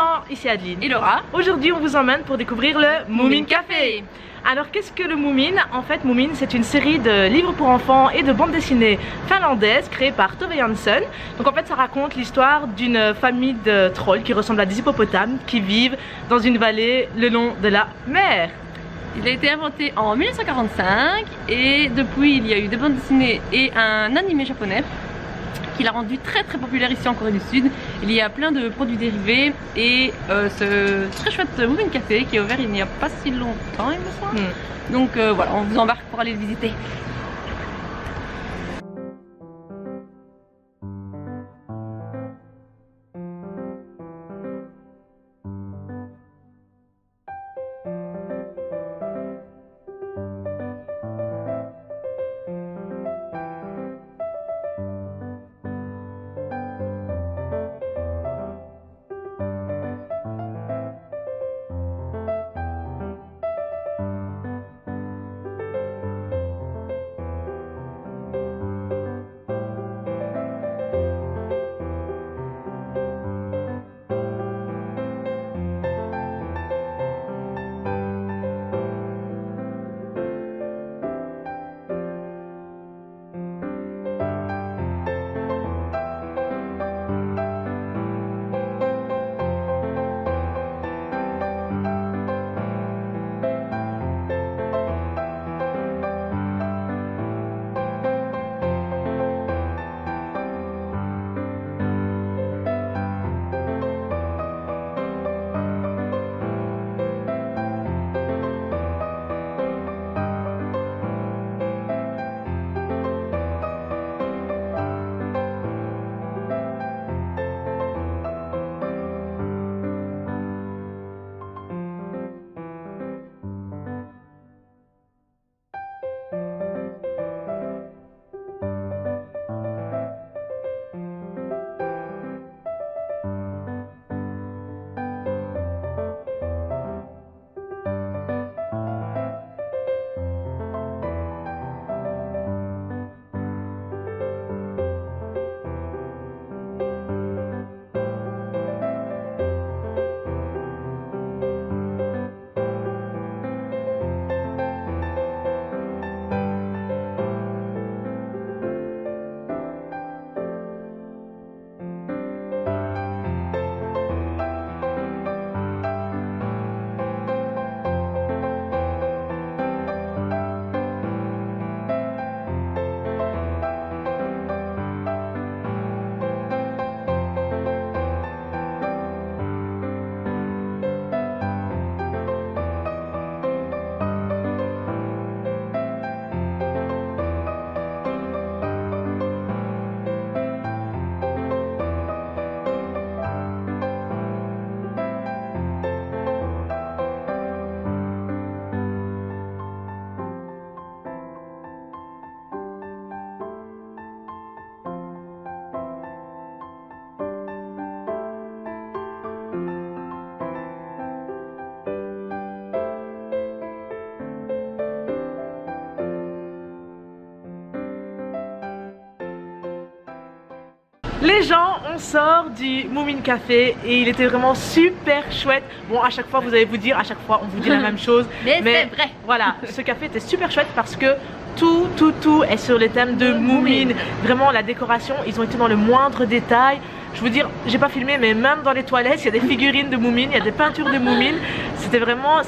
gens, ici Adeline et Laura. Aujourd'hui on vous emmène pour découvrir le Moomin Café. Alors qu'est-ce que le Moomin? En fait Moomin c'est une série de livres pour enfants et de bandes dessinées finlandaises créées par Tove Jansson. Donc en fait ça raconte l'histoire d'une famille de trolls qui ressemblent à des hippopotames qui vivent dans une vallée le long de la mer. Il a été inventé en 1945 et depuis il y a eu des bandes dessinées et un animé japonais qui l'a rendu très populaire ici en Corée du Sud. Il y a plein de produits dérivés et ce très chouette Moomin Café qui est ouvert il n'y a pas si longtemps il me semble. Donc voilà, on vous embarque pour aller le visiter. Les gens, on sort du Moomin Café et il était vraiment super chouette. Bon, à chaque fois vous allez vous dire, à chaque fois on vous dit la même chose. Mais c'est vrai. Voilà, ce café était super chouette parce que tout est sur les thèmes de Moomin. Vraiment la décoration, ils ont été dans le moindre détail. Je veux dire, j'ai pas filmé mais même dans les toilettes il y a des figurines de Moomin, il y a des peintures de Moomin. C'était vraiment,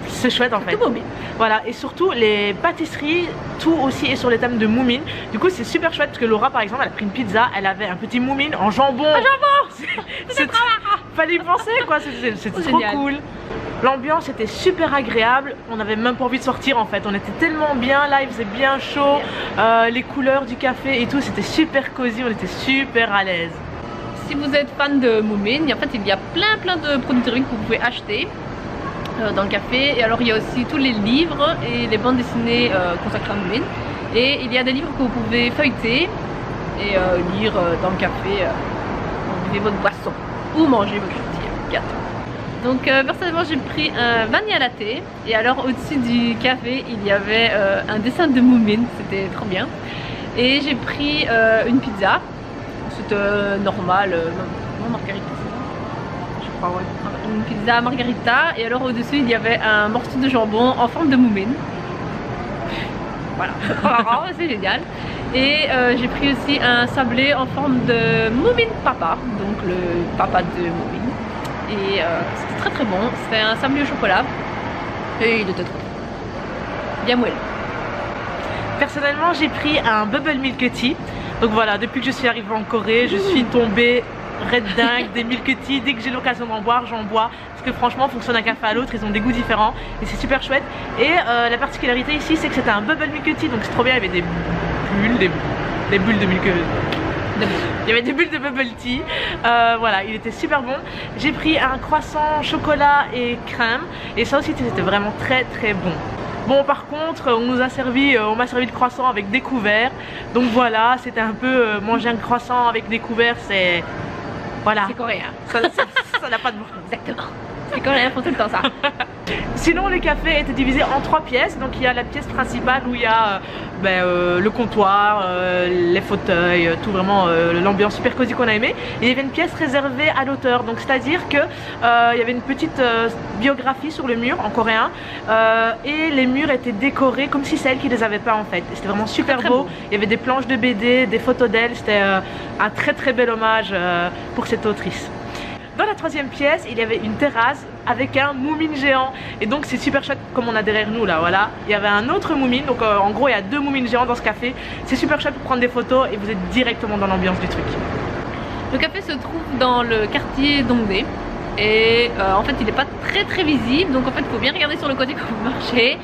c'est chouette en fait. Tout Moomin. Voilà, et surtout les pâtisseries, tout aussi est sur les thèmes de Moomin. Du coup c'est super chouette parce que Laura par exemple elle a pris une pizza, elle avait un petit Moomin en jambon. En jambon. Fallait y penser quoi, c'était trop cool. L'ambiance était super agréable, on n'avait même pas envie de sortir en fait, on était tellement bien là, il faisait bien chaud, les couleurs du café et tout, c'était super cosy, on était super à l'aise. Si vous êtes fan de Moomin, en fait il y a plein de produits dérivés que vous pouvez acheter dans le café. Et alors il y a aussi tous les livres et les bandes dessinées consacrées à Moomin. Et il y a des livres que vous pouvez feuilleter et lire dans le café, buvez votre boisson ou manger votre gâteau. Donc personnellement j'ai pris un vanilla latte et alors au-dessus du café il y avait un dessin de Moomin, c'était trop bien. Et j'ai pris une pizza, c'était normal, non margarita, crois, ouais. Une pizza margarita, et alors au-dessus il y avait un morceau de jambon en forme de moumine. Voilà, c'est trop marrant, c'est génial. Et j'ai pris aussi un sablé en forme de moumine papa, donc le papa de moumine. Et c'était très très bon, c'était un sablé au chocolat. Et il était trop bien moelleux. Personnellement, j'ai pris un Bubble Milk Tea. Donc voilà, depuis que je suis arrivée en Corée, je suis tombée red dingue des Milk Tea. Dès que j'ai l'occasion d'en boire, j'en bois. Parce que franchement, en fonction d'un café à l'autre, ils ont des goûts différents. Et c'est super chouette. Et la particularité ici, c'est que c'était un Bubble Milk Tea. Donc c'est trop bien, il y avait des bulles, des bulles de milk. Il y avait des bulles de bubble tea. Voilà, il était super bon. J'ai pris un croissant chocolat et crème. Et ça aussi, c'était vraiment très très bon. Bon, par contre, on m'a servi le croissant avec des couverts. Donc voilà, c'était un peu manger un croissant avec des couverts, c'est... Voilà. C'est coréen. Ça n'a pas de bon. Exactement. Les Coréens font tout le temps ça. Sinon, les cafés étaient divisés en 3 pièces. Donc il y a la pièce principale où il y a le comptoir, les fauteuils, tout vraiment l'ambiance super cosy qu'on a aimé. Et il y avait une pièce réservée à l'auteur. Donc c'est-à-dire que il y avait une petite biographie sur le mur en coréen et les murs étaient décorés comme si c'est elle qui les avait peints en fait. C'était vraiment super beau. Il y avait des planches de BD, des photos d'elle. C'était un très très bel hommage pour cette autrice. Dans la 3e pièce, il y avait une terrasse avec un moumine géant. Et donc c'est super chouette comme on a derrière nous là, voilà. Il y avait un autre moumine, donc en gros il y a 2 moumines géants dans ce café. C'est super chouette pour prendre des photos et vous êtes directement dans l'ambiance du truc. Le café se trouve dans le quartier d'Hongdae. Et en fait il n'est pas très très visible. Donc en fait il faut bien regarder sur le côté quand vous marchez.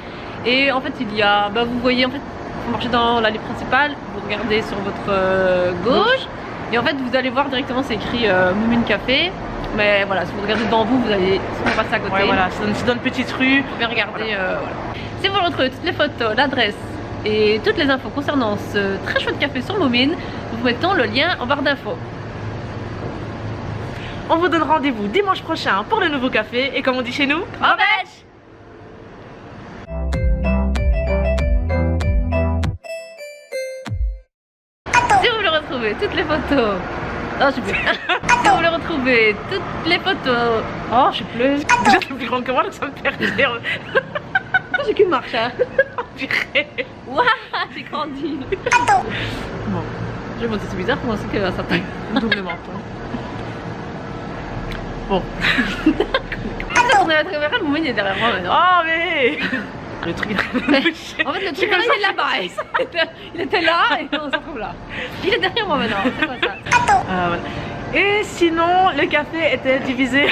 Et en fait il y a, vous voyez en fait, vous marchez dans l'allée principale, vous regardez sur votre gauche. Et en fait vous allez voir directement c'est écrit Moumine Café. Mais voilà, si vous regardez devant vous, vous allez passer à côté. Ouais, voilà, c'est dans une petite rue. Vous pouvez regarder. Voilà. Si vous voulez retrouver toutes les photos, l'adresse et toutes les infos concernant ce très chouette café sur Moumine, nous vous mettons le lien en barre d'infos. On vous donne rendez-vous dimanche prochain pour le nouveau café. Et comme on dit chez nous, au match! Si vous voulez retrouver toutes les photos. Oh, je sais plus. Si vous voulez retrouver toutes les photos. Oh, je sais plus. Déjà, c'est plus grand que moi, donc ça me perd. J'ai qu'une marche, hein. Oh, purée. Waouh, j'ai grandi. Bon. Je vais monter, c'est bizarre pour moi aussi que ça taille. Double menton. Bon. On a la caméra, le Moumine est derrière moi maintenant. Oh, mais. Le truc. En fait, le truc là, il est là-bas. Il était là et on se retrouve là. Il est derrière moi maintenant. C'est quoi ça? Voilà. Et sinon, le café était divisé